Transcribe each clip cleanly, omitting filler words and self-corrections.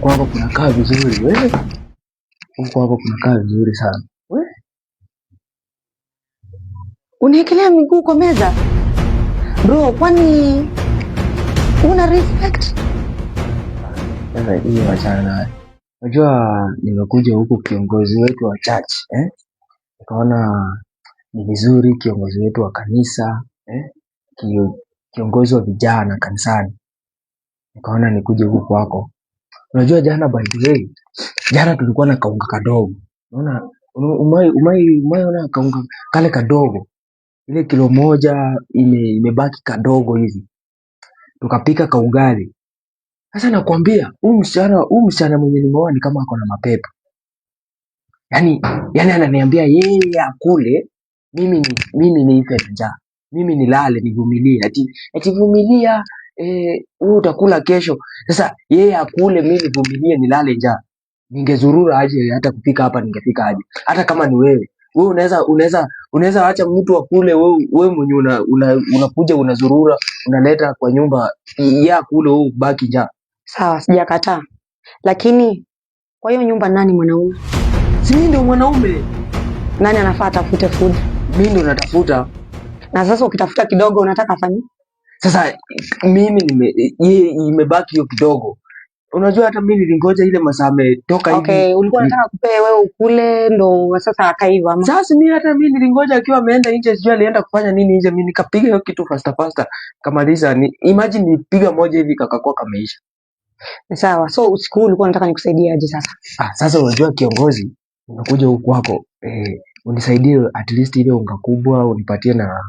huko hapo kunakaa vizuri wewe. Huko hapo kunakaa vizuri sana. Wewe unaekelea miguu kwa meza. Bro, kwani una respect? Sasa hii wachana naye. Unajua nimekuja huku kiongozi wetu wa church, nikaona ni vizuri kiongozi wetu wa kanisa, kiongozi wa vijana kanisani. Nikaona nikuje huku kwako. Unajua jana, by the way, jana tulikuwa na kaunga kadogo. Unaona umeona kaunga kale kadogo. Ile kilo moja imebaki kadogo hivi. Tukapika kaugali. Sasa nakwambia huyu msichana mwenye nimeoa ni kama ako na mapepo. Yaani ananiambia yeye akule, mimi niife njaa. Mimi nilale nivumilie. Ati vumilia, wewe utakula kesho. Sasa yeye akule, mimi nivumilie nilale njaa. Ningezurura aje hata kufika hapa, ningefika aje? Hata kama ni wewe unaweza acha mtu akule, wewe mwenye unakuja unazurura, unaleta kwa nyumba yeye akule, wewe ubaki njaa. Sawa, sijakataa. Lakini kwa hiyo nyumba nani mwanaume? Si mimi ndio mwanaume. Nani anafaa atafute food? Mimi ndio natafuta. Na sasa ukitafuta kidogo unataka afanye? Sasa mimi imebaki hiyo kidogo. Unajua hata mimi nilingoja ile masaa ametoka hivi. Okay, ulikuwa unataka kupe wewe ukule ndo sasa akaiva ama? Sasa mimi nilingoja akiwa ameenda nje, sijui alienda kufanya nini nje, mimi nikapiga hiyo kitu fasta kamaliza. Imagine nipiga moja hivi kakakuwa kameisha. Sawa, so usiku ulikuwa unataka nikusaidie aje sasa? Sasa unajua kiongozi, unakuja huku kwako, unisaidie at least ile unga kubwa, unipatie na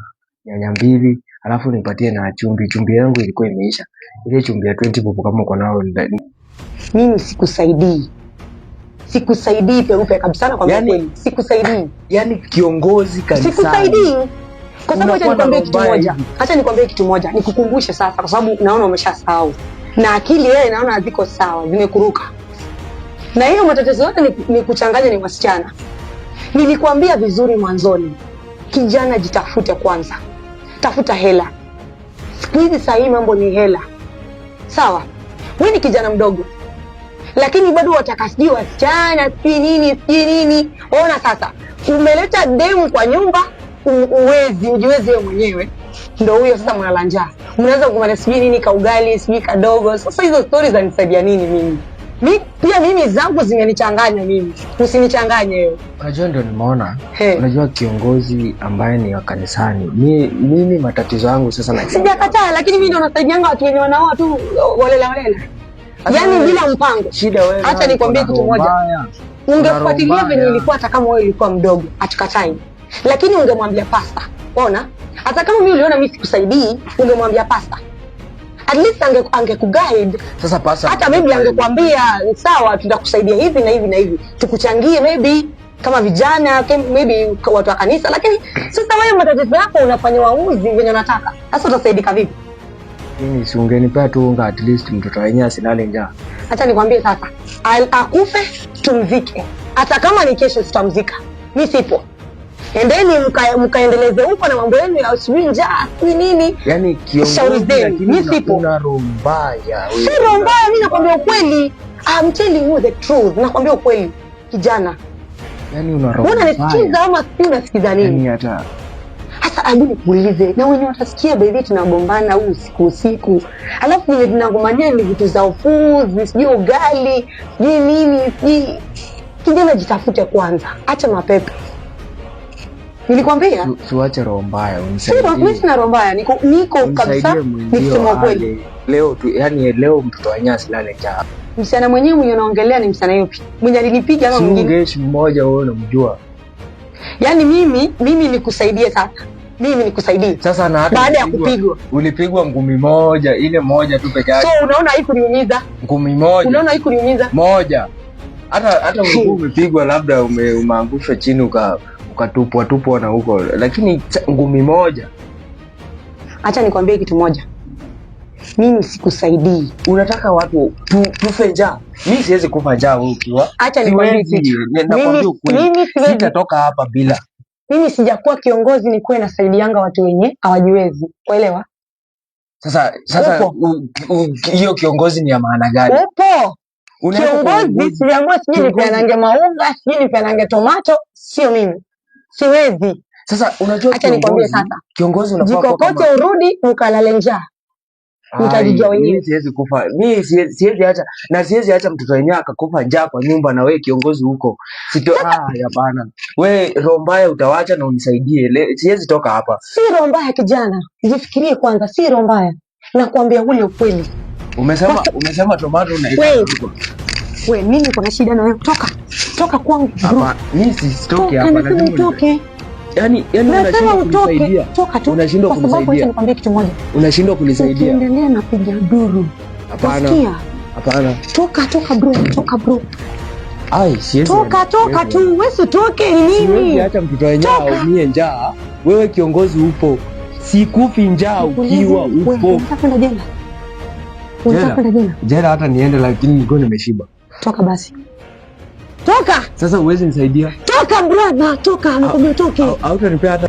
nyanya mbili, alafu unipatie na chumvi. Chumvi yangu ilikuwa imeisha. Ile chumvi ya 20 bob kama uko nao. Mimi sikusaidii. Sikusaidii peupe kabisa na kwa kweli. Sikusaidii. Yaani kiongozi kanisani. Sikusaidii. Kwa sababu acha nikwambie kitu moja. Acha nikwambie kitu moja. Nikukumbushe sasa kwa sababu naona umeshasahau. Na akili wewe naona haziko sawa, zimekuruka. Na hiyo matatizo yote ni kuchanganya ni wasichana. Nilikwambia vizuri mwanzoni. Kijana jitafute kwanza. Tafuta hela. Siku hizi saa hii mambo ni hela. Sawa? Wewe ni kijana mdogo. Lakini bado wataka sijui wasichana, sijui nini. Ona sasa, umeleta demu kwa nyumba, ujiwezi wewe mwenyewe. Ndio huyo sasa mnala njaa. Mnaweza kumana sijui nini kaugali, sijui kadogo. Sasa hizo stories zanisaidia nini mimi? Mimi zangu zimenichanganya mimi. Usinichanganye wewe. Unajua ndio nimeona. Unajua kiongozi ambaye ni wa kanisani. Mimi matatizo yangu sasa na. Sijakataa, lakini mimi ndio nasaidianga watu wenye wanaoa tu walela. Yaani bila mpango. Shida wewe. Acha nikwambie kitu moja. Ungefuatilia venye ilikuwa hata kama wewe ulikuwa mdogo, hatukatai. Lakini ungemwambia pasta. Unaona? Hata kama mimi uliona mimi sikusaidii, ungemwambia pasta. At least angekuguide. Sasa pasta. Hata maybe angekwambia sawa, tutakusaidia hivi na hivi na hivi. Tukuchangie maybe kama vijana, maybe watu wa kanisa, lakini sasa wewe matatizo yako unafanya uamuzi venye unataka. Sasa utasaidika vipi? Mimi si ungenipea tu unga at least mtoto wenyewe asilale njaa. Acha nikwambie sasa, akufe tumzike. Hata kama ni kesho tutamzika. Mimi sipo. Endeni mkaendeleze huko na mambo yenu ya sijui njaa, sijui nini. Yaani kiongozi mimi sipo. Una roho mbaya wewe. Si roho mbaya, mimi nakwambia ukweli. I'm telling you the truth. Nakwambia ukweli. Kijana. Yaani una roho mbaya. Unanisikiza ama si unasikiza nini? Yaani hata sasa hebu nikuulize, na wenye watasikia baby tunagombana usiku. Alafu wenye tunagombania ni vitu za ufuzi, sijui ugali, sijui nini, sijui. Kijana jitafute kwanza. Acha mapepe. Nilikwambia? Tuache roho mbaya, unisaidie. Mimi sina roho mbaya, niko kabisa nikisema kweli. Leo leo mtoto wa nyasi lale njaa. Msichana mwenyewe mwenye unaongelea ni msichana yupi? Mwenye alinipiga ama mwingine? Singeshi mmoja wewe unamjua. Yaani mimi nikusaidie sasa. Mimi nikusaidie. Sasa na hata baada ya kupigwa. Ulipigwa ngumi moja, ile moja tu peke yake. So unaona haikuniumiza? Ngumi moja. Unaona haikuniumiza? Moja. Hata umepigwa labda umeangushwa chini ukatupwa na huko, lakini ngumi moja. Acha nikwambie kitu moja. Mimi sikusaidii. Unataka watu tufe njaa. Mimi siwezi kufa njaa wewe ukiwa. Acha nikwambie kitu. Mimi sitatoka hapa bila. Mimi sijakuwa kiongozi nikuwe nasaidianga watu wenye hawajiwezi. Kuelewa? Sasa hiyo kiongozi ni ya maana gani? Upo. Kiongozi siamua sijui nipeanange maunga, sijui nipeanange tomato, sio mimi. Siwezi. Sasa unajua acha nikwambie sasa. Kiongozi unafaa jikokote urudi ukalale njaa. Utajijua wenyewe. Mimi siwezi kufa. Mimi siwezi acha na siwezi acha mtoto wenyewe akakufa njaa kwa nyumba na wewe kiongozi huko. Hapana. Wewe roho mbaya utawacha na unisaidie. Siwezi toka hapa. Si roho mbaya kijana. Jifikirie kwanza, si roho mbaya. Nakwambia ule ukweli. Umesema tomato unaifa. Wewe mimi niko na shida na wewe. Toka kwangu. Hapa mimi sitoki hapa na mimi utoke. Yaani unashindwa kunisaidia. Unashindwa kunisaidia. Nikwambie kitu moja. Unashindwa kunisaidia. Ukiendelea na piga duru. Hapana. Toka bro. Siwezi. Toka tu. Wewe utoke nini? Siwezi acha mtoto wenyewe aumie njaa. Wewe kiongozi upo. Sikufi njaa ukiwa upo. Unataka jela? Jela hata niende lakini niko nimeshiba. Toka basi. Toka. Sasa uwezi nisaidia? Toka brother, toka. Nakwambia toke. Au utanipea hata